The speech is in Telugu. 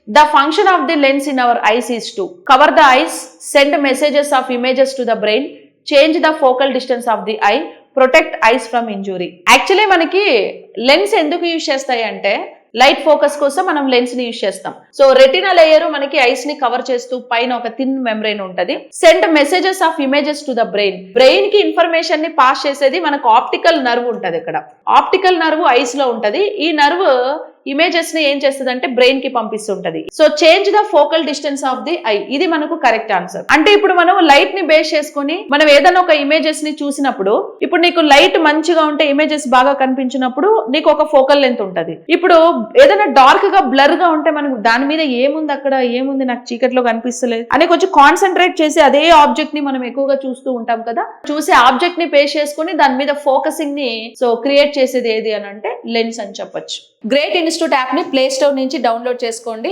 The function of the lens in our eyes is to cover the eyes, send messages of images to the brain, change the focal distance of the eye, protect ice from injury. Actually మనకి లెన్స్ ఎందుకు యూజ్ చేస్తాయి అంటే లైట్ ఫోకస్ కోసం మనం లెన్స్ ని యూజ్ చేస్తాం. సో రెటినా లేయర్ మనకి ఐస్ ని కవర్ చేస్తూ పైన ఒక థిన్ మెమ్బ్రెయిన్ ఉంటది. Send messages of images to the brain. Brain కి ఇన్ఫర్మేషన్ ని పాస్ చేసేది మనకు ఆప్టికల్ నర్వ్ ఉంటది. ఇక్కడ ఆప్టికల్ నర్వ్ ఐస్ లో ఉంటది. ఈ నర్వ్ ఇమేజెస్ ని ఏం చేస్తుంది అంటే బ్రెయిన్ కి పంపిస్తుంటది. So change the focal distance of the eye, ఇది మనకు కరెక్ట్ ఆన్సర్. అంటే ఇప్పుడు మనం లైట్ ని బేస్ చేసుకుని మనం ఏదైనా ఒక ఇమేజెస్ ని చూసినప్పుడు, ఇప్పుడు నీకు లైట్ మంచిగా ఉంటే ఇమేజెస్ బాగా కనిపించినప్పుడు నీకు ఒక ఫోకల్ లెంత్ ఉంటది. ఇప్పుడు ఏదైనా డార్క్ గా బ్లర్ గా ఉంటే మనకు దాని మీద ఏముంది, అక్కడ ఏముంది, నాకు చీకట్లో కనిపిస్తలేదు అని కొంచెం కాన్సన్ట్రేట్ చేసి అదే ఆబ్జెక్ట్ ని మనం ఎక్కువగా చూస్తూ ఉంటాం కదా. చూసే ఆబ్జెక్ట్ ని బేస్ చేసుకుని దాని మీద ఫోకసింగ్ ని క్రియేట్ చేసేది ఏది అని అంటే లెన్స్ అని చెప్పొచ్చు. గ్రేట్ ఇన్స్టిట్యూట్ యాప్ ని ప్లే స్టోర్ నుంచి డౌన్లోడ్ చేసుకోండి.